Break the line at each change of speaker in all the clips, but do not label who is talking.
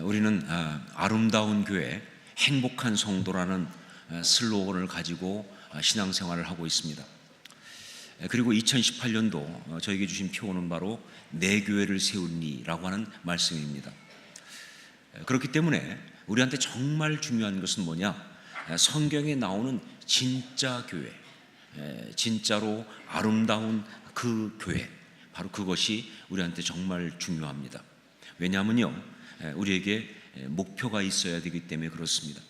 우리는 아름다운 교회, 행복한 성도라는 슬로건을 가지고 신앙생활을 하고 있습니다. 그리고 2018년도 저에게 주신 표어는 바로 내 교회를 세우니라고 하는 말씀입니다. 그렇기 때문에 우리한테 정말 중요한 것은 뭐냐? 성경에 나오는 진짜 교회, 진짜로 아름다운 그 교회, 바로 그것이 우리한테 정말 중요합니다. 왜냐하면요, 우리에게 목표가 있어야 되기 때문에 그렇습니다.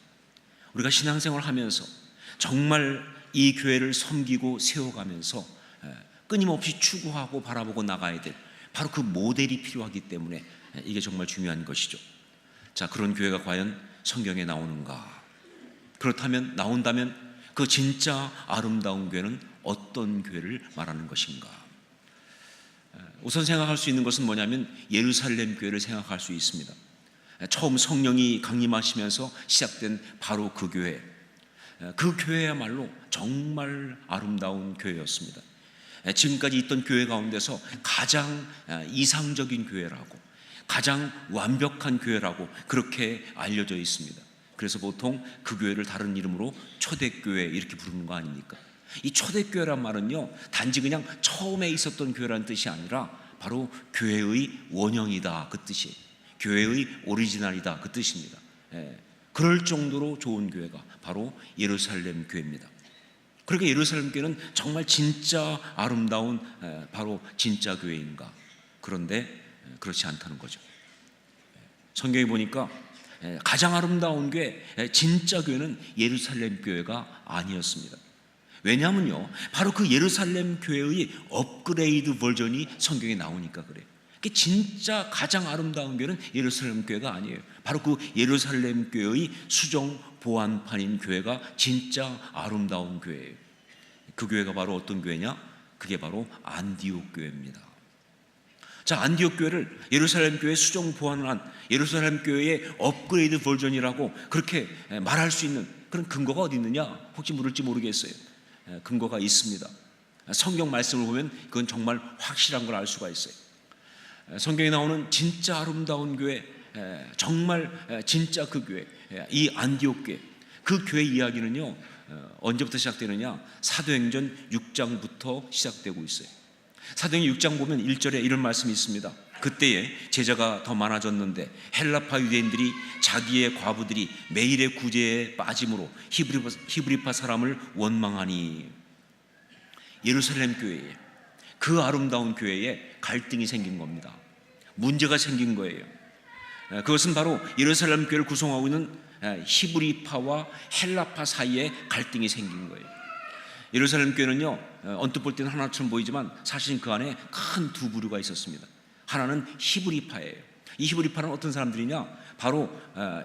우리가 신앙생활을 하면서 정말 이 교회를 섬기고 세워가면서 끊임없이 추구하고 바라보고 나가야 될 바로 그 모델이 필요하기 때문에 이게 정말 중요한 것이죠. 자, 그런 교회가 과연 성경에 나오는가? 그렇다면, 나온다면 그 진짜 아름다운 교회는 어떤 교회를 말하는 것인가? 우선 생각할 수 있는 것은 뭐냐면 예루살렘 교회를 생각할 수 있습니다. 처음 성령이 강림하시면서 시작된 바로 그 교회, 그 교회야말로 정말 아름다운 교회였습니다. 지금까지 있던 교회 가운데서 가장 이상적인 교회라고, 가장 완벽한 교회라고 그렇게 알려져 있습니다. 그래서 보통 그 교회를 다른 이름으로 초대교회 이렇게 부르는 거 아닙니까? 이 초대교회란 말은요, 단지 그냥 처음에 있었던 교회라는 뜻이 아니라 바로 교회의 원형이다, 그 뜻이에요. 교회의 오리지널이다, 그 뜻입니다. 그럴 정도로 좋은 교회가 바로 예루살렘 교회입니다. 그러니까 예루살렘 교회는 정말 진짜 아름다운 바로 진짜 교회인가? 그런데 그렇지 않다는 거죠. 성경에 보니까 가장 아름다운 교회, 진짜 교회는 예루살렘 교회가 아니었습니다. 왜냐하면요, 바로 그 예루살렘 교회의 업그레이드 버전이 성경에 나오니까 그래요. 진짜 가장 아름다운 교회는 예루살렘 교회가 아니에요. 바로 그 예루살렘 교회의 수정 보완판인 교회가 진짜 아름다운 교회예요. 그 교회가 바로 어떤 교회냐? 그게 바로 안디옥 교회입니다. 자, 안디옥 교회를 예루살렘 교회 수정 보완을 한 예루살렘 교회의 업그레이드 버전이라고 그렇게 말할 수 있는 그런 근거가 어디 있느냐? 혹시 물을지 모르겠어요. 근거가 있습니다. 성경 말씀을 보면 그건 정말 확실한 걸 알 수가 있어요. 성경에 나오는 진짜 아름다운 교회, 정말 진짜 그 교회, 이 안디옥 교회, 그 교회 이야기는요, 언제부터 시작되느냐? 사도행전 6장부터 시작되고 있어요. 사도행전 6장 보면 1절에 이런 말씀이 있습니다. 그때에 제자가 더 많아졌는데 헬라파 유대인들이 자기의 과부들이 매일의 구제에 빠짐으로 히브리파 사람을 원망하니, 예루살렘 교회에, 그 아름다운 교회에 갈등이 생긴 겁니다. 문제가 생긴 거예요. 그것은 바로 예루살렘 교회를 구성하고 있는 히브리파와 헬라파 사이에 갈등이 생긴 거예요. 예루살렘 교회는요, 언뜻 볼 때는 하나처럼 보이지만 사실은 그 안에 큰 두 부류가 있었습니다. 하나는 히브리파예요. 이 히브리파는 어떤 사람들이냐? 바로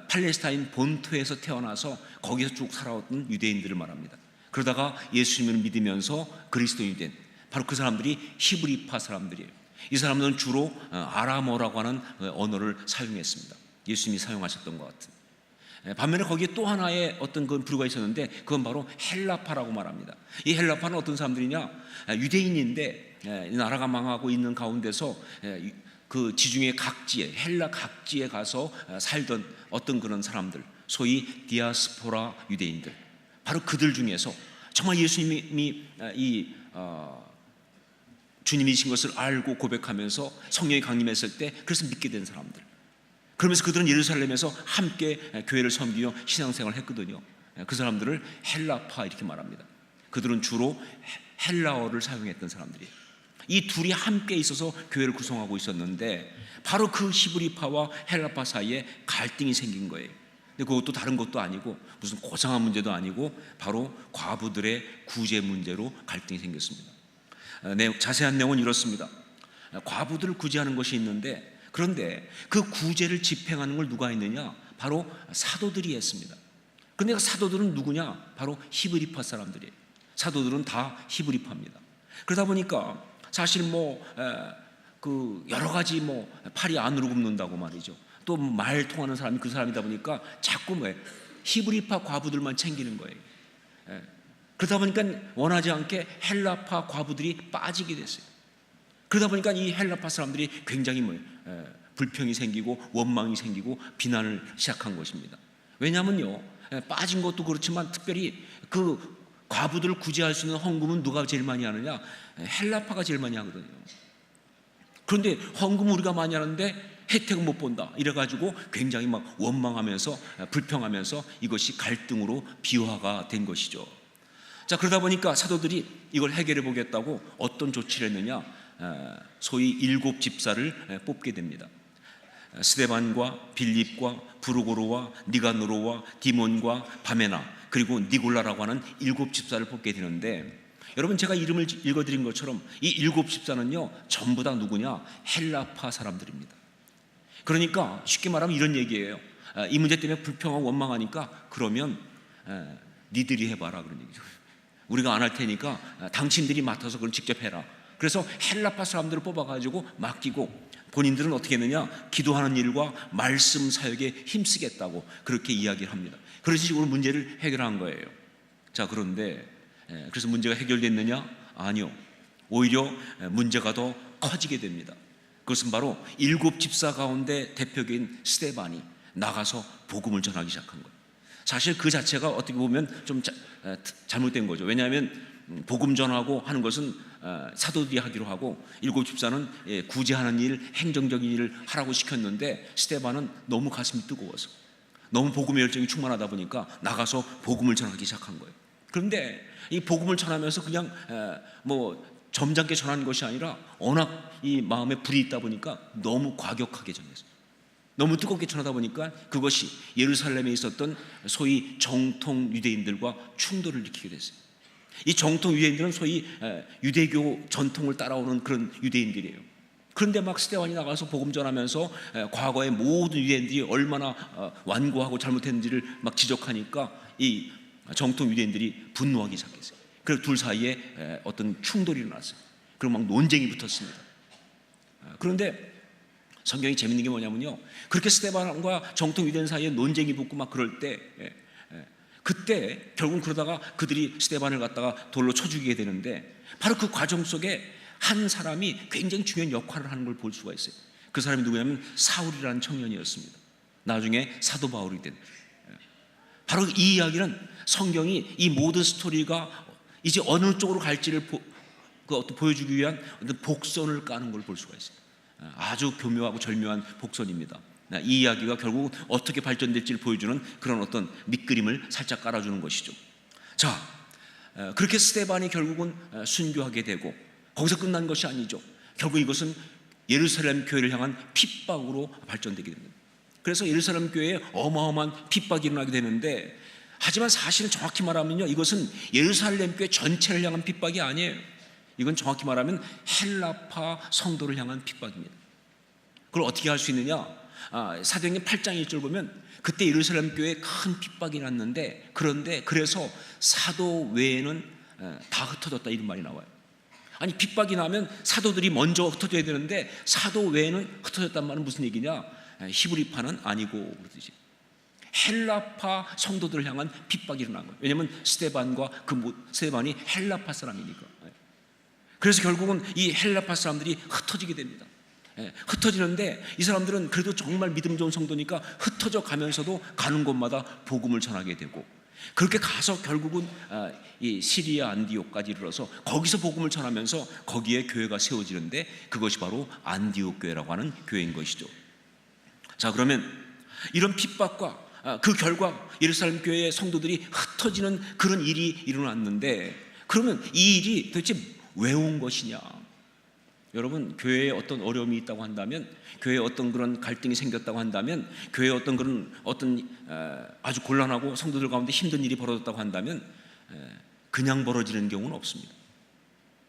팔레스타인 본토에서 태어나서 거기서 쭉 살아왔던 유대인들을 말합니다. 그러다가 예수님을 믿으면서 그리스도인이 된 바로 그 사람들이 히브리파 사람들이에요. 이 사람들은 주로 아람어라고 하는 언어를 사용했습니다. 예수님이 사용하셨던 것 같은. 반면에 거기에 또 하나의 어떤 그 부류가 있었는데 그건 바로 헬라파라고 말합니다. 이 헬라파는 어떤 사람들이냐? 유대인인데 나라가 망하고 있는 가운데서 그 지중해 각지에, 헬라 각지에 가서 살던 어떤 그런 사람들, 소위 디아스포라 유대인들, 바로 그들 중에서 정말 예수님이 주님이신 것을 알고 고백하면서 성령이 강림했을 때 그래서 믿게 된 사람들, 그러면서 그들은 예루살렘에서 함께 교회를 섬기며 신앙생활을 했거든요. 그 사람들을 헬라파 이렇게 말합니다. 그들은 주로 헬라어를 사용했던 사람들이에요. 이 둘이 함께 있어서 교회를 구성하고 있었는데 바로 그 히브리파와 헬라파 사이에 갈등이 생긴 거예요. 근데 그것도 다른 것도 아니고 무슨 고상한 문제도 아니고 바로 과부들의 구제 문제로 갈등이 생겼습니다. 자세한 내용은 이렇습니다. 과부들을 구제하는 것이 있는데, 그런데 그 구제를 집행하는 걸 누가 했느냐? 바로 사도들이 했습니다. 그런데 그 사도들은 누구냐? 바로 히브리파 사람들이에요. 사도들은 다 히브리파입니다. 그러다 보니까 사실 그 여러 가지 팔이 안으로 굽는다고 말이죠. 또 말 통하는 사람이 그 사람이다 보니까 자꾸 히브리파 과부들만 챙기는 거예요. 그러다 보니까 원하지 않게 헬라파 과부들이 빠지게 됐어요. 그러다 보니까 이 헬라파 사람들이 굉장히 불평이 생기고 원망이 생기고 비난을 시작한 것입니다. 왜냐하면요, 빠진 것도 그렇지만 특별히 그 과부들을 구제할 수 있는 헌금은 누가 제일 많이 하느냐? 헬라파가 제일 많이 하거든요. 그런데 헌금 우리가 많이 하는데 혜택은 못 본다 이래가지고 굉장히 막 원망하면서 불평하면서 이것이 갈등으로 비화가 된 것이죠. 자, 그러다 보니까 사도들이 이걸 해결해 보겠다고 어떤 조치를 했느냐? 소위 7 집사를 뽑게 됩니다. 스데반과 빌립과 브루고로와 니가노로와 디몬과 바메나 그리고 니골라라고 하는 7 집사를 뽑게 되는데, 여러분 제가 이름을 읽어드린 것처럼 이 7 집사는요 전부 다 누구냐? 헬라파 사람들입니다. 그러니까 쉽게 말하면 이런 얘기예요. 이 문제 때문에 불평하고 원망하니까 그러면 니들이 해봐라 그런 얘기죠. 우리가 안 할 테니까 당신들이 맡아서 그걸 직접 해라. 그래서 헬라파 사람들을 뽑아가지고 맡기고 본인들은 어떻게 했느냐? 기도하는 일과 말씀 사역에 힘쓰겠다고 그렇게 이야기를 합니다. 그런 식으로 문제를 해결한 거예요. 자, 그런데 그래서 문제가 해결됐느냐? 아니요. 오히려 문제가 더 커지게 됩니다. 그것은 바로 7 집사 가운데 대표적인 스데반이 나가서 복음을 전하기 시작한 거예요. 사실 그 자체가 어떻게 보면 좀 잘못된 거죠. 왜냐하면 복음 전하고 하는 것은 사도들이 하기로 하고 7 집사는 구제하는 일, 행정적인 일을 하라고 시켰는데 스데반은 너무 가슴이 뜨거워서 너무 복음의 열정이 충만하다 보니까 나가서 복음을 전하기 시작한 거예요. 그런데 이 복음을 전하면서 그냥 점잖게 전하는 것이 아니라 워낙 이 마음에 불이 있다 보니까 너무 과격하게 전했어요. 너무 뜨겁게 전하다 보니까 그것이 예루살렘에 있었던 소위 정통 유대인들과 충돌을 일으키게 됐어요. 이 정통 유대인들은 소위 유대교 전통을 따라오는 그런 유대인들이에요. 그런데 막 스데반이 나가서 복음 전하면서 과거의 모든 유대인들이 얼마나 완고하고 잘못했는지를 막 지적하니까 이 정통 유대인들이 분노하기 시작했어요. 그리고 둘 사이에 어떤 충돌이 일어났어요. 그리고 막 논쟁이 붙었습니다. 그런데 성경이 재밌는 게 뭐냐면요, 그렇게 스데반과 정통 유대인 사이에 논쟁이 붙고 막 그럴 때 그때 결국 그러다가 그들이 스데반을 갖다가 돌로 쳐 죽이게 되는데, 바로 그 과정 속에 한 사람이 굉장히 중요한 역할을 하는 걸 볼 수가 있어요. 그 사람이 누구냐면 사울이라는 청년이었습니다. 나중에 사도 바울이 된. 바로 이 이야기는 성경이 이 모든 스토리가 이제 어느 쪽으로 갈지를 보여주기 위한 어떤 복선을 까는 걸 볼 수가 있어요. 아주 교묘하고 절묘한 복선입니다. 이 이야기가 결국 어떻게 발전될지를 보여주는 그런 어떤 밑그림을 살짝 깔아주는 것이죠. 자, 그렇게 스데반이 결국은 순교하게 되고 거기서 끝난 것이 아니죠. 결국 이것은 예루살렘 교회를 향한 핍박으로 발전되게 됩니다. 그래서 예루살렘 교회에 어마어마한 핍박이 일어나게 되는데, 하지만 사실은 정확히 말하면요, 이것은 예루살렘 교회 전체를 향한 핍박이 아니에요. 이건 정확히 말하면 헬라파 성도를 향한 핍박입니다. 그걸 어떻게 할 수 있느냐? 사도행전 8장 1절 보면 그때 예루살렘 교회에 큰 핍박이 났는데, 그런데 그래서 사도 외에는 다 흩어졌다 이런 말이 나와요. 아니, 핍박이 나면 사도들이 먼저 흩어져야 되는데 사도 외에는 흩어졌단 말은 무슨 얘기냐? 히브리파는 아니고 그러듯이 헬라파 성도들을 향한 핍박이 일어난 거예요. 왜냐하면 스데반이 헬라파 사람이니까. 그래서 결국은 이 헬라파 사람들이 흩어지게 됩니다. 흩어지는데 이 사람들은 그래도 정말 믿음 좋은 성도니까 흩어져 가면서도 가는 곳마다 복음을 전하게 되고, 그렇게 가서 결국은 이 시리아 안디옥까지 이르러서 거기서 복음을 전하면서 거기에 교회가 세워지는데, 그것이 바로 안디옥 교회라고 하는 교회인 것이죠. 자, 그러면 이런 핍박과 그 결과 예루살렘 교회의 성도들이 흩어지는 그런 일이 일어났는데, 그러면 이 일이 도대체 왜 온 것이냐? 여러분, 교회에 어떤 어려움이 있다고 한다면, 교회에 어떤 그런 갈등이 생겼다고 한다면, 교회에 어떤 그런 아주 곤란하고 성도들 가운데 힘든 일이 벌어졌다고 한다면 그냥 벌어지는 경우는 없습니다.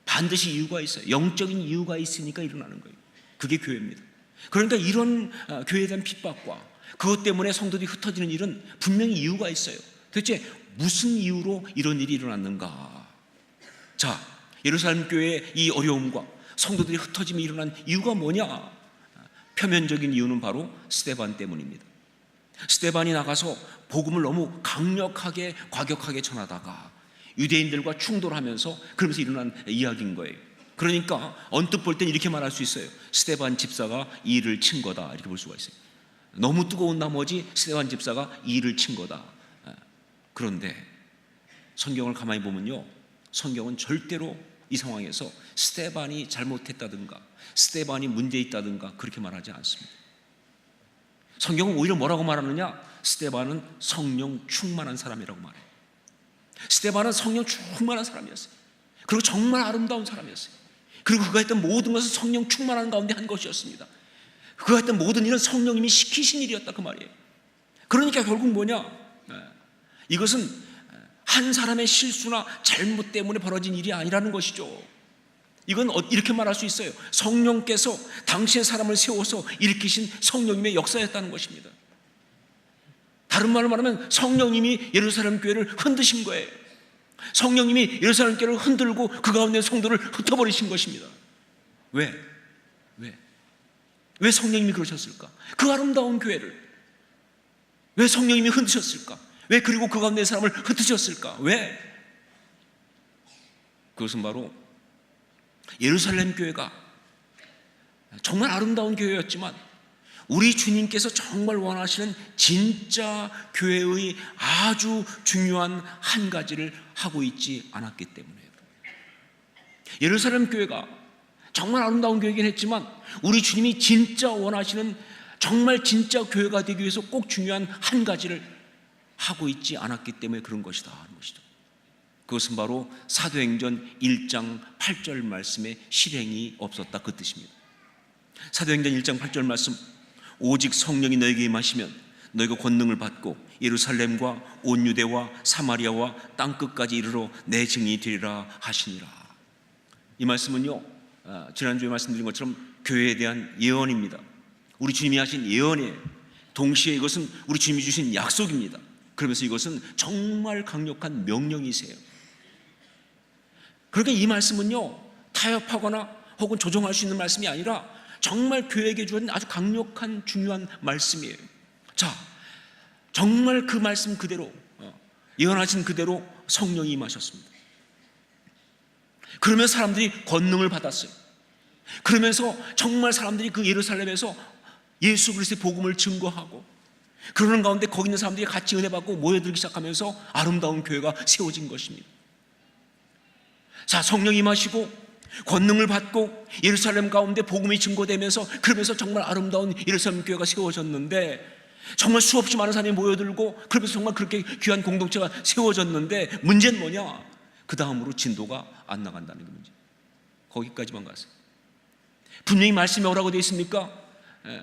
반드시 이유가 있어요. 영적인 이유가 있으니까 일어나는 거예요. 그게 교회입니다. 그러니까 이런 교회에 대한 핍박과 그것 때문에 성도들이 흩어지는 일은 분명히 이유가 있어요. 도대체 무슨 이유로 이런 일이 일어났는가? 자, 예루살렘 교회의 이 어려움과 성도들이 흩어짐이 일어난 이유가 뭐냐? 표면적인 이유는 바로 스데반 때문입니다. 스데반이 나가서 복음을 너무 강력하게 과격하게 전하다가 유대인들과 충돌하면서 그러면서 일어난 이야기인 거예요. 그러니까 언뜻 볼 땐 이렇게 말할 수 있어요. 스데반 집사가 이 일을 친 거다, 이렇게 볼 수가 있어요. 너무 뜨거운 나머지 스데반 집사가 이 일을 친 거다. 그런데 성경을 가만히 보면요, 성경은 절대로 이 상황에서 스데반이 잘못했다든가 스데반이 문제 있다든가 그렇게 말하지 않습니다. 성경은 오히려 뭐라고 말하느냐? 스데반은 성령 충만한 사람이라고 말해요. 스데반은 성령 충만한 사람이었어요. 그리고 정말 아름다운 사람이었어요. 그리고 그가 했던 모든 것은 성령 충만한 가운데 한 것이었습니다. 그가 했던 모든 일은 성령님이 시키신 일이었다, 그 말이에요. 그러니까 결국 뭐냐? 이것은 한 사람의 실수나 잘못 때문에 벌어진 일이 아니라는 것이죠. 이건 이렇게 말할 수 있어요. 성령께서 당신의 사람을 세워서 일으키신 성령님의 역사였다는 것입니다. 다른 말로 말하면 성령님이 예루살렘 교회를 흔드신 거예요. 성령님이 예루살렘 교회를 흔들고 그 가운데 성도를 흩어버리신 것입니다. 왜 성령님이 그러셨을까? 그 아름다운 교회를 왜 성령님이 흔드셨을까? 왜 그리고 그 가운데 사람을 흩으셨을까? 왜? 그것은 바로 예루살렘 교회가 정말 아름다운 교회였지만 우리 주님께서 정말 원하시는 진짜 교회의 아주 중요한 한 가지를 하고 있지 않았기 때문이에요. 예루살렘 교회가 정말 아름다운 교회이긴 했지만 우리 주님이 진짜 원하시는 정말 진짜 교회가 되기 위해서 꼭 중요한 한 가지를 하고 있지 않았기 때문에 그런 것이다 하는 것이죠. 그것은 바로 사도행전 1장 8절 말씀에 실행이 없었다, 그 뜻입니다. 사도행전 1장 8절 말씀, 오직 성령이 너에게 임하시면 너희가 권능을 받고 예루살렘과 온 유대와 사마리아와 땅끝까지 이르러 내 증인이 되리라 하시니라. 이 말씀은요, 지난주에 말씀드린 것처럼 교회에 대한 예언입니다. 우리 주님이 하신 예언이에요. 동시에 이것은 우리 주님이 주신 약속입니다. 그러면서 이것은 정말 강력한 명령이세요. 그러니까 이 말씀은요, 타협하거나 혹은 조정할 수 있는 말씀이 아니라 정말 교회에게 주어진 아주 강력한 중요한 말씀이에요. 자, 정말 그 말씀 그대로 예언하신 그대로 성령이 임하셨습니다. 그러면서 사람들이 권능을 받았어요. 그러면서 정말 사람들이 그 예루살렘에서 예수 그리스도의 복음을 증거하고 그러는 가운데 거기 있는 사람들이 같이 은혜 받고 모여들기 시작하면서 아름다운 교회가 세워진 것입니다. 자, 성령이 임하시고 권능을 받고 예루살렘 가운데 복음이 증거되면서 그러면서 정말 아름다운 예루살렘 교회가 세워졌는데 정말 수없이 많은 사람이 모여들고 그러면서 정말 그렇게 귀한 공동체가 세워졌는데 문제는 뭐냐? 그 다음으로 진도가 안 나간다는 게 문제. 거기까지만 갔어요. 분명히 말씀이 뭐라고 되어 있습니까?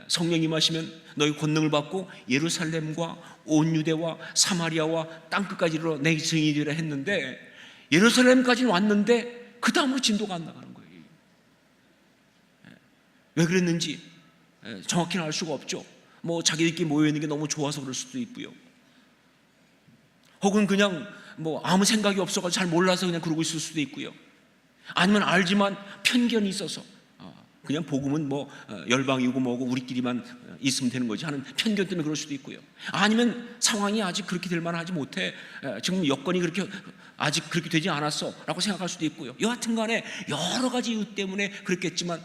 성령이 임하시면 너희 권능을 받고 예루살렘과 온 유대와 사마리아와 땅끝까지 이르러 내 증인이 되리라 했는데 예루살렘까지는 왔는데 그 다음으로 진도가 안 나가는 거예요. 왜 그랬는지 정확히는 알 수가 없죠. 뭐 자기들끼리 모여있는 게 너무 좋아서 그럴 수도 있고요, 혹은 그냥 뭐 아무 생각이 없어서 잘 몰라서 그냥 그러고 있을 수도 있고요, 아니면 알지만 편견이 있어서 그냥 복음은 뭐 열방이고 뭐고 우리끼리만 있으면 되는 거지 하는 편견 때문에 그럴 수도 있고요, 아니면 상황이 아직 그렇게 될 만하지 못해, 지금 여건이 그렇게 아직 그렇게 되지 않았어 라고 생각할 수도 있고요. 여하튼 간에 여러 가지 이유 때문에 그랬겠지만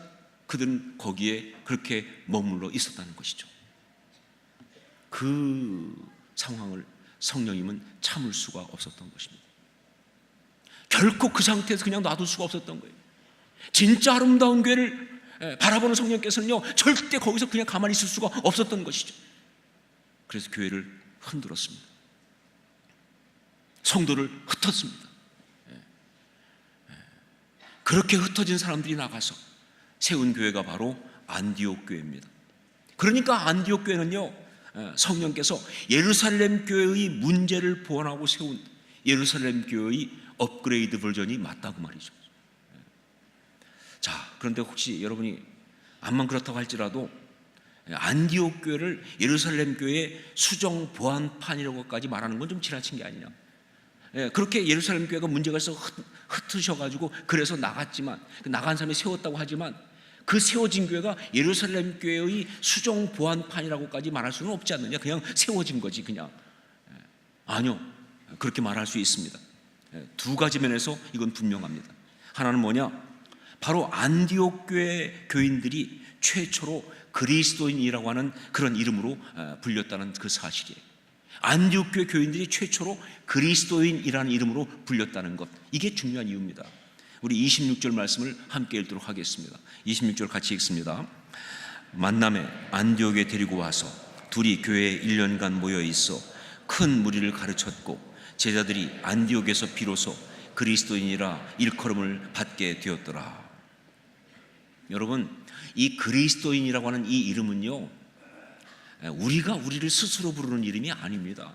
그들은 거기에 그렇게 머물러 있었다는 것이죠. 그 상황을 성령님은 참을 수가 없었던 것입니다. 결코 그 상태에서 그냥 놔둘 수가 없었던 거예요. 진짜 아름다운 교회를 바라보는 성령께서는요, 절대 거기서 그냥 가만히 있을 수가 없었던 것이죠. 그래서 교회를 흔들었습니다. 성도를 흩었습니다. 그렇게 흩어진 사람들이 나가서 세운 교회가 바로 안디옥 교회입니다. 그러니까 안디옥 교회는요, 성령께서 예루살렘 교회의 문제를 보완하고 세운 예루살렘 교회의 업그레이드 버전이 맞다고 말이죠. 자, 그런데 혹시 여러분이 암만 그렇다고 할지라도 안디옥 교회를 예루살렘 교회의 수정 보완판이라고까지 말하는 건 좀 지나친 게 아니냐. 그렇게 예루살렘 교회가 문제가 있어 흩으셔가지고 그래서 나갔지만, 나간 사람이 세웠다고 하지만 그 세워진 교회가 예루살렘 교회의 수정 보완판이라고까지 말할 수는 없지 않느냐. 그냥 세워진 거지 그냥. 아니요, 그렇게 말할 수 있습니다. 두 가지 면에서 이건 분명합니다. 하나는 뭐냐? 바로 안디옥 교회 교인들이 최초로 그리스도인이라고 하는 그런 이름으로 불렸다는 그 사실이에요. 안디옥 교회 교인들이 최초로 그리스도인이라는 이름으로 불렸다는 것, 이게 중요한 이유입니다. 우리 26절 말씀을 함께 읽도록 하겠습니다. 26절 같이 읽습니다. 만남에 안디옥에 데리고 와서 둘이 교회에 1년간 모여 있어 큰 무리를 가르쳤고 제자들이 안디옥에서 비로소 그리스도인이라 일컬음을 받게 되었더라. 여러분, 이 그리스도인이라고 하는 이 이름은요, 우리가 우리를 스스로 부르는 이름이 아닙니다.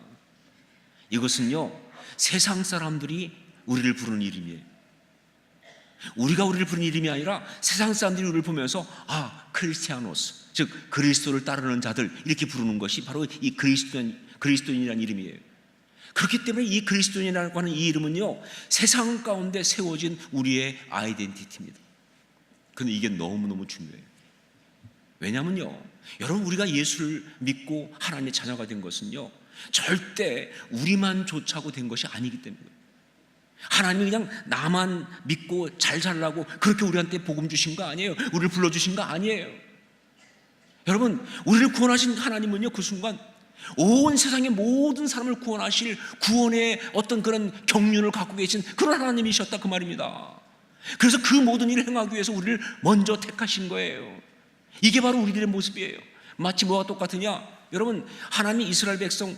이것은요, 세상 사람들이 우리를 부르는 이름이에요. 우리가 우리를 부르는 이름이 아니라 세상 사람들이 우리를 보면서 크리스티아노스, 즉 그리스도를 따르는 자들, 이렇게 부르는 것이 바로 이 그리스도인이라는 이름이에요. 그렇기 때문에 이 그리스도인이라고 하는 이 이름은요, 세상 가운데 세워진 우리의 아이덴티티입니다. 근데 이게 너무너무 중요해요. 왜냐면요, 여러분, 우리가 예수를 믿고 하나님의 자녀가 된 것은요, 절대 우리만 좋자고 된 것이 아니기 때문에, 하나님이 그냥 나만 믿고 잘 살라고 그렇게 우리한테 복음 주신 거 아니에요. 우리를 불러주신 거 아니에요. 여러분, 우리를 구원하신 하나님은요, 그 순간 온 세상의 모든 사람을 구원하실 구원의 어떤 그런 경륜을 갖고 계신 그런 하나님이셨다, 그 말입니다. 그래서 그 모든 일을 행하기 위해서 우리를 먼저 택하신 거예요. 이게 바로 우리들의 모습이에요. 마치 뭐가 똑같으냐? 여러분, 하나님이 이스라엘 백성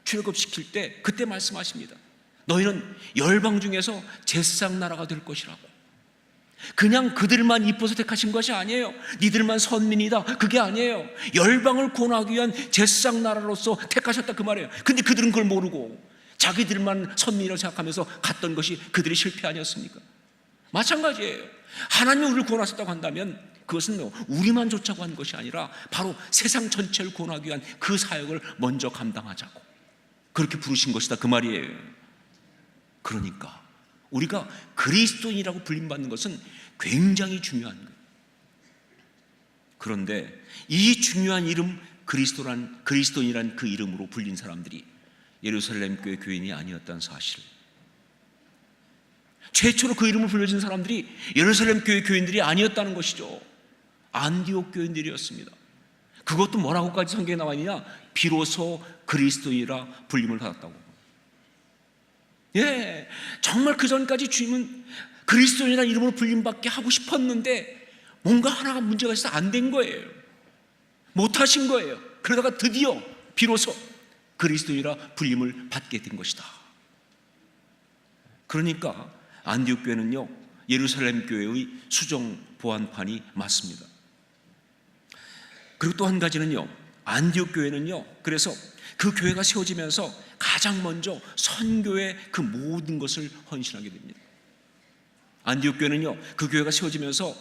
출애굽시킬 때 그때 말씀하십니다. 너희는 열방 중에서 제사장 나라가 될 것이라고. 그냥 그들만 이뻐서 택하신 것이 아니에요. 니들만 선민이다, 그게 아니에요. 열방을 구원하기 위한 제사장 나라로서 택하셨다, 그 말이에요. 근데 그들은 그걸 모르고 자기들만 선민이라고 생각하면서 갔던 것이 그들의 실패 아니었습니까? 마찬가지예요. 하나님이 우리를 구원하셨다고 한다면 그것은 우리만 좇자고 한 것이 아니라 바로 세상 전체를 구원하기 위한 그 사역을 먼저 감당하자고 그렇게 부르신 것이다, 그 말이에요. 그러니까 우리가 그리스도인이라고 불림받는 것은 굉장히 중요한 거예요. 그런데 이 중요한 이름 그리스도인이란 그 이름으로 불린 사람들이 예루살렘 교회 교인이 아니었다는 사실, 최초로 그 이름을 불려진 사람들이 예루살렘 교회 교인들이 아니었다는 것이죠. 안디옥 교인들이었습니다. 그것도 뭐라고까지 성경에 나와 있느냐? 비로소 그리스도인이라 불림을 받았다고. 예, 정말 그 전까지 주님은 그리스도인이라는 이름으로 불림받게 하고 싶었는데 뭔가 하나가 문제가 있어서 안 된 거예요. 못하신 거예요. 그러다가 드디어 비로소 그리스도인이라 불림을 받게 된 것이다. 그러니까 안디옥 교회는요, 예루살렘 교회의 수정 보안판이 맞습니다. 그리고 또 한 가지는요, 안디옥 교회는요, 그래서 그 교회가 세워지면서 가장 먼저 선교의 그 모든 것을 헌신하게 됩니다. 안디옥 교회는요, 그 교회가 세워지면서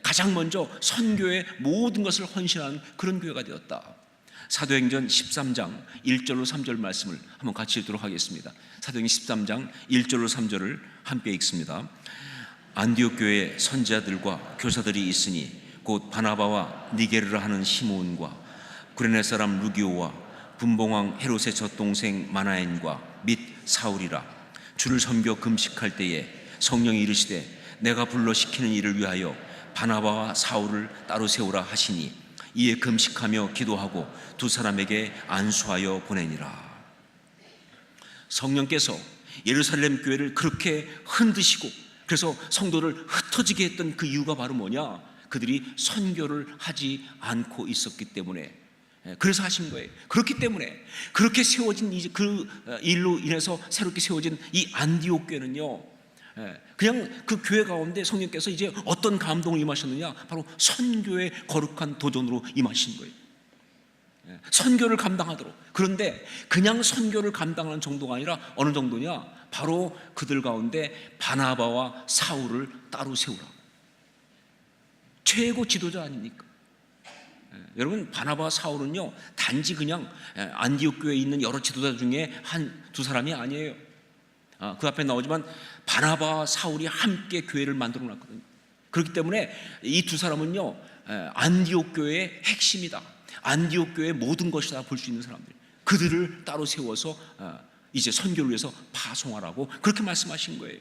가장 먼저 선교의 모든 것을 헌신하는 그런 교회가 되었다. 사도행전 13장 1절로 3절 말씀을 한번 같이 읽도록 하겠습니다. 사도행전 13장 1절로 3절을 함께 읽습니다. 안디옥 교회에 선지자들과 교사들이 있으니 곧 바나바와 니게르라 하는 시몬과 구레네 사람 루기오와 분봉왕 헤롯의 젖동생 마나엔과 및 사울이라. 주를 섬겨 금식할 때에 성령이 이르시되 내가 불러 시키는 일을 위하여 바나바와 사울을 따로 세우라 하시니 이에 금식하며 기도하고 두 사람에게 안수하여 보내니라. 성령께서 예루살렘 교회를 그렇게 흔드시고 그래서 성도를 흩어지게 했던 그 이유가 바로 뭐냐? 그들이 선교를 하지 않고 있었기 때문에, 그래서 하신 거예요. 그렇기 때문에 그렇게 세워진 그 일로 인해서 새롭게 세워진 이 안디옥 교회는요, 그냥 그 교회 가운데 성령께서 이제 어떤 감동을 임하셨느냐? 바로 선교의 거룩한 도전으로 임하신 거예요. 선교를 감당하도록. 그런데 그냥 선교를 감당하는 정도가 아니라 어느 정도냐? 바로 그들 가운데 바나바와 사울을 따로 세우라. 최고 지도자 아닙니까? 여러분, 바나바와 사울은요, 단지 그냥 안디옥 교회에 있는 여러 지도자 중에 두 사람이 아니에요. 그 앞에 나오지만 바나바와 사울이 함께 교회를 만들어 놨거든요. 그렇기 때문에 이 두 사람은요, 안디옥 교회의 핵심이다, 안디옥 교회의 모든 것이다 볼 수 있는 사람들, 그들을 따로 세워서 이제 선교를 위해서 파송하라고 그렇게 말씀하신 거예요.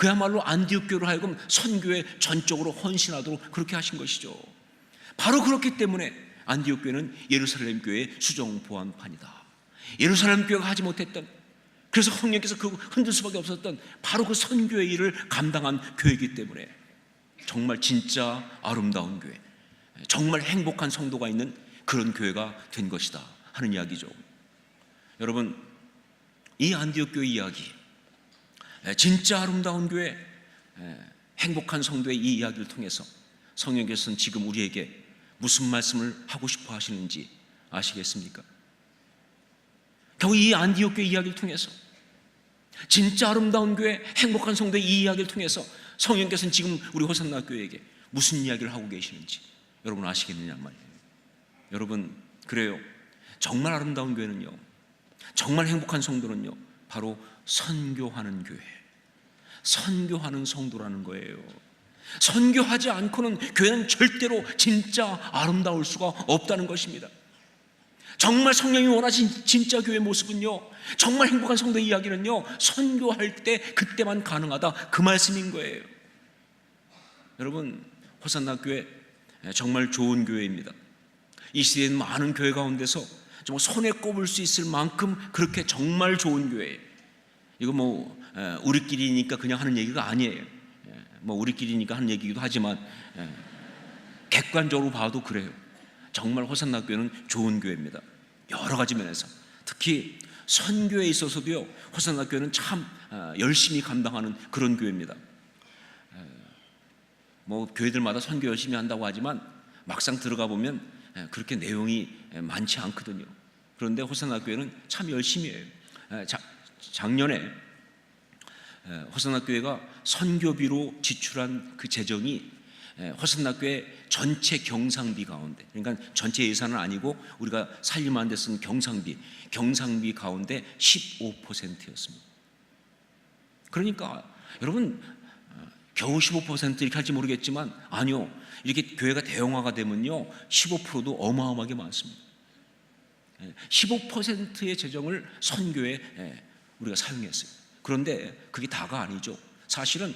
그야말로 안디옥 교회로 하여금 선교에 전적으로 헌신하도록 그렇게 하신 것이죠. 바로 그렇기 때문에 안디옥 교회는 예루살렘 교회의 수정 보완판이다. 예루살렘 교회가 하지 못했던, 그래서 성령께서 그 흔들 수밖에 없었던 바로 그 선교의 일을 감당한 교회이기 때문에 정말 진짜 아름다운 교회, 정말 행복한 성도가 있는 그런 교회가 된 것이다 하는 이야기죠. 여러분, 이 안디옥 교회 이야기, 진짜 아름다운 교회, 행복한 성도의 이 이야기를 통해서 성령께서는 지금 우리에게 무슨 말씀을 하고 싶어 하시는지 아시겠습니까? 결국 이 안디옥 교회 이야기를 통해서, 진짜 아름다운 교회, 행복한 성도의 이 이야기를 통해서 성령께서는 지금 우리 호산나 교회에게 무슨 이야기를 하고 계시는지 여러분 아시겠느냐 말이에요. 여러분, 그래요. 정말 아름다운 교회는요, 정말 행복한 성도는요, 바로 선교하는 교회, 선교하는 성도라는 거예요. 선교하지 않고는 교회는 절대로 진짜 아름다울 수가 없다는 것입니다. 정말 성령이 원하신 진짜 교회의 모습은요, 정말 행복한 성도의 이야기는요, 선교할 때 그때만 가능하다, 그 말씀인 거예요. 여러분, 호산나 교회 정말 좋은 교회입니다. 이 시대에는 많은 교회 가운데서 정말 손에 꼽을 수 있을 만큼 그렇게 정말 좋은 교회예요. 이거 우리끼리니까 그냥 하는 얘기가 아니에요. 우리끼리니까 하는 얘기기도 하지만 객관적으로 봐도 그래요. 정말 호산나 교회는 좋은 교회입니다. 여러 가지 면에서, 특히 선교에 있어서도요, 호산나 교회는 참 열심히 감당하는 그런 교회입니다. 교회들마다 선교 열심히 한다고 하지만 막상 들어가 보면 그렇게 내용이 많지 않거든요. 그런데 호산나 교회는 참 열심히 해요. 작년에 호산나 교회가 선교비로 지출한 그 재정이 호산나 교회 전체 경상비 가운데, 그러니까 전체 예산은 아니고 우리가 살림하는 데 쓴 경상비 가운데 15%였습니다. 그러니까 여러분, 겨우 15% 이렇게 할지 모르겠지만 아니요, 이렇게 교회가 대형화가 되면요 15%도 어마어마하게 많습니다. 15%의 재정을 선교에 우리가 사용했어요. 그런데 그게 다가 아니죠. 사실은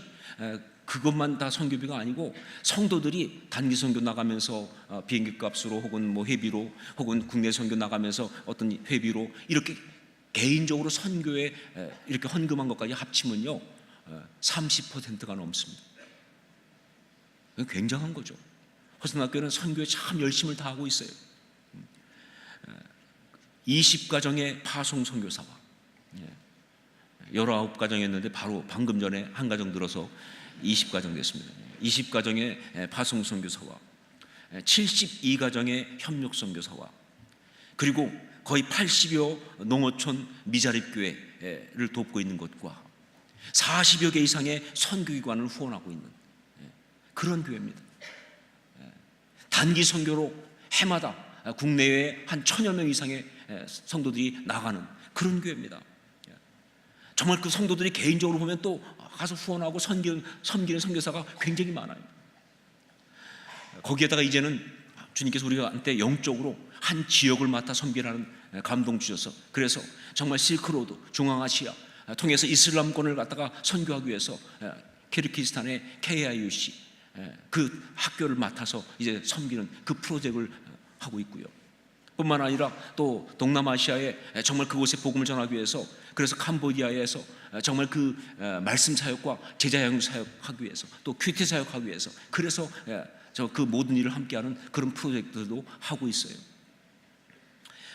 그것만 다 선교비가 아니고 성도들이 단기 선교 나가면서 비행기 값으로 혹은 회비로 혹은 국내 선교 나가면서 어떤 회비로 이렇게 개인적으로 선교에 이렇게 헌금한 것까지 합치면요 30%가 넘습니다. 굉장한 거죠. 호산학교는 선교에 참 열심을 다하고 있어요. 20가정의 파송 선교사와 19가정이었는데 바로 방금 전에 한 가정 들어서 20가정 됐습니다. 20가정의 파송 선교사와 72가정의 협력 선교사와 그리고 거의 80여 농어촌 미자립 교회를 돕고 있는 것과 40여 개 이상의 선교기관을 후원하고 있는 그런 교회입니다. 단기 선교로 해마다 국내외에 한 1000여 명 이상의 성도들이 나가는 그런 교회입니다. 정말 그 성도들이 개인적으로 보면 또 가서 후원하고 섬기는 선교사가 굉장히 많아요. 거기에다가 이제는 주님께서 우리한테 영적으로 한 지역을 맡아 섬기라는 감동 주셔서, 그래서 정말 실크로드, 중앙아시아 통해서 이슬람권을 갖다가 선교하기 위해서 키르기스탄의 KIUC 그 학교를 맡아서 이제 섬기는 그 프로젝트를 하고 있고요. 뿐만 아니라 또 동남아시아에 정말 그곳에 복음을 전하기 위해서, 그래서 캄보디아에서 정말 그 말씀 사역과 제자 양육 사역하기 위해서, 또 큐티 사역하기 위해서, 그래서 그 모든 일을 함께하는 그런 프로젝트도 하고 있어요.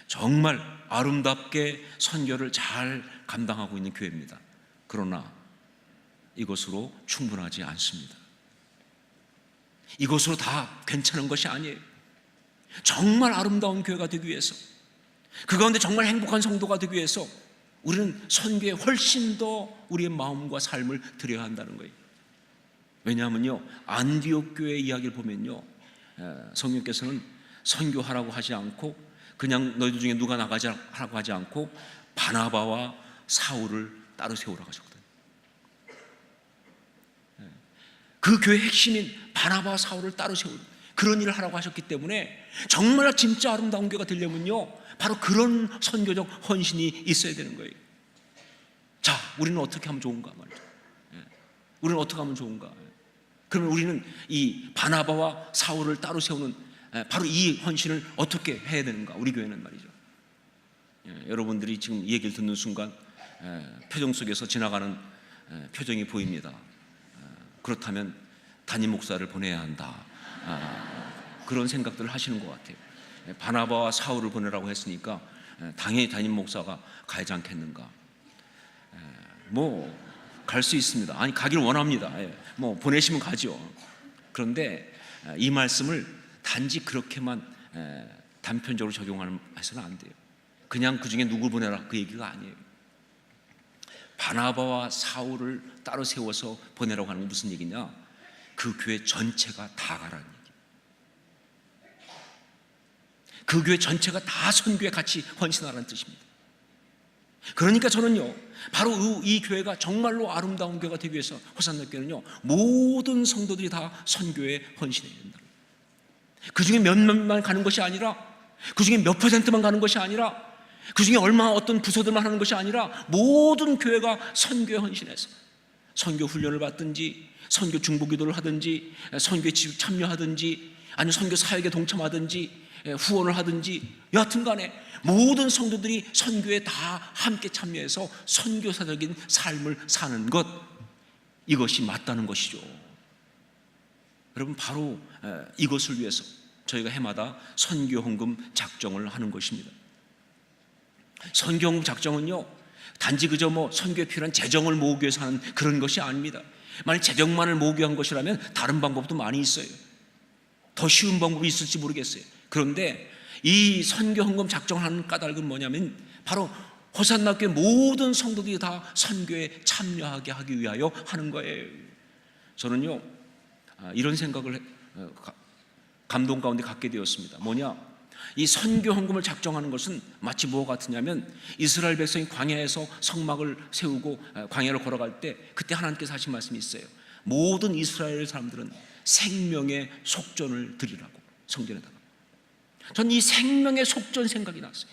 정말 아름답게 선교를 잘 감당하고 있는 교회입니다. 그러나 이것으로 충분하지 않습니다. 이것으로 다 괜찮은 것이 아니에요. 정말 아름다운 교회가 되기 위해서, 그 가운데 정말 행복한 성도가 되기 위해서 우리는 선교에 훨씬 더 우리의 마음과 삶을 드려야 한다는 거예요. 왜냐하면요, 안디옥 교회 이야기를 보면요, 성령께서는 선교하라고 하지 않고, 그냥 너희들 중에 누가 나가자 하라고 하지 않고 바나바와 사울을 따로 세우라고 하셨거든요. 그 교회의 핵심인 바나바와 사울을 따로 세우는 그런 일을 하라고 하셨기 때문에 정말 진짜 아름다운 교회가 되려면요, 바로 그런 선교적 헌신이 있어야 되는 거예요. 자, 우리는 어떻게 하면 좋은가 말이죠. 우리는 어떻게 하면 좋은가? 그러면 우리는 이 바나바와 사울을 따로 세우는 바로 이 헌신을 어떻게 해야 되는가? 우리 교회는 말이죠. 여러분들이 지금 이 얘기를 듣는 순간 표정 속에서 지나가는 표정이 보입니다. 그렇다면 담임 목사를 보내야 한다. 그런 생각들을 하시는 것 같아요. 바나바와 사울을 보내라고 했으니까 당연히 담임 목사가 가야지 않겠는가? 뭐 갈 수 있습니다. 아니, 가기를 원합니다. 뭐 보내시면 가죠. 그런데 이 말씀을 단지 그렇게만 단편적으로 적용해서는 안 돼요. 그냥 그 중에 누구 보내라 그 얘기가 아니에요. 바나바와 사울을 따로 세워서 보내라고 하는 건 무슨 얘기냐? 그 교회 전체가 다 가라는 얘기. 그 교회 전체가 다 선교에 같이 헌신하라는 뜻입니다. 그러니까 저는요, 바로 이 교회가 정말로 아름다운 교회가 되기 위해서 호산나 교회는요, 모든 성도들이 다 선교에 헌신해야 된다. 그 중에 몇몇만 가는 것이 아니라, 그 중에 몇 %만 가는 것이 아니라, 그 중에 얼마 어떤 부서들만 하는 것이 아니라 모든 교회가 선교에 헌신해서 선교 훈련을 받든지, 선교 중보기도를 하든지, 선교에 참여하든지, 아니면 선교 사역에 동참하든지, 후원을 하든지, 여하튼 간에 모든 성도들이 선교에 다 함께 참여해서 선교사적인 삶을 사는 것, 이것이 맞다는 것이죠. 여러분, 바로 이것을 위해서 저희가 해마다 선교헌금 작정을 하는 것입니다. 선교헌금 작정은요, 단지 그저 선교에 필요한 재정을 모으기 위해서 하는 그런 것이 아닙니다. 만약 재정만을 모으기 위한 것이라면 다른 방법도 많이 있어요. 더 쉬운 방법이 있을지 모르겠어요. 그런데 이 선교헌금 작정하는 까닭은 뭐냐면 바로 호산나 교회 모든 성도들이 다 선교에 참여하게 하기 위하여 하는 거예요. 저는요, 이런 생각을 감동 가운데 갖게 되었습니다. 뭐냐? 이 선교헌금을 작정하는 것은 마치 뭐와 같으냐면 이스라엘 백성이 광야에서 성막을 세우고 광야를 걸어갈 때 그때 하나님께서 하신 말씀이 있어요. 모든 이스라엘 사람들은 생명의 속전을 드리라고, 성전에다가. 전 이 생명의 속전 생각이 났어요.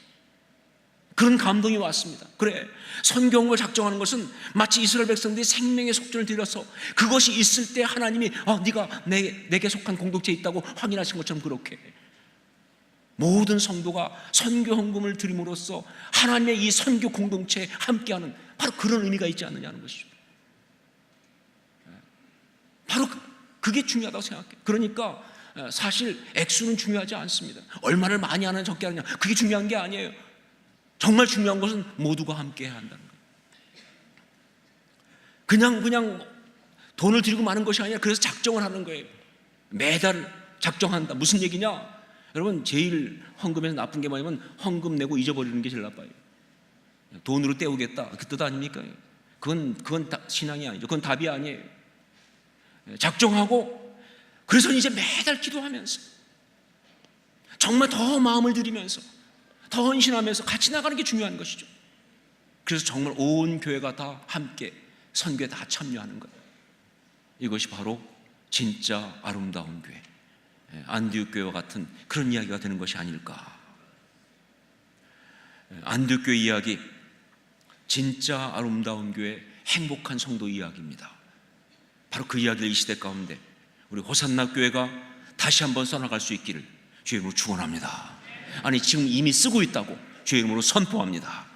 그런 감동이 왔습니다. 그래, 선교헌금을 작정하는 것은 마치 이스라엘 백성들이 생명의 속전을 드려서 그것이 있을 때 하나님이 네가 내게 속한 공동체에 있다고 확인하신 것처럼 그렇게 모든 성도가 선교헌금을 드림으로써 하나님의 이 선교 공동체에 함께하는 바로 그런 의미가 있지 않느냐는 것이죠. 바로 그게 중요하다고 생각해요. 그러니까 사실 액수는 중요하지 않습니다. 얼마를 많이 하느냐 적게 하느냐 그게 중요한 게 아니에요. 정말 중요한 것은 모두가 함께 해야 한다는 거예요. 그냥 돈을 들이고 마는 것이 아니라 그래서 작정을 하는 거예요. 매달 작정한다. 무슨 얘기냐? 여러분, 제일 헌금에서 나쁜 게 뭐냐면 헌금 내고 잊어버리는 게 제일 나빠요. 돈으로 때우겠다, 그 뜻 아닙니까? 그건 신앙이 아니죠. 그건 답이 아니에요. 작정하고 그래서 이제 매달 기도하면서 정말 더 마음을 들이면서 더 헌신하면서 같이 나가는 게 중요한 것이죠. 그래서 정말 온 교회가 다 함께 선교에 다 참여하는 것, 이것이 바로 진짜 아름다운 교회, 안디옥 교회와 같은 그런 이야기가 되는 것이 아닐까. 안디옥 교회 이야기, 진짜 아름다운 교회, 행복한 성도 이야기입니다. 바로 그 이야기를 이 시대 가운데 우리 호산나 교회가 다시 한번 써나갈 수 있기를 주의 이름으로 축원합니다. 아니, 지금 이미 쓰고 있다고 주의 이름으로 선포합니다.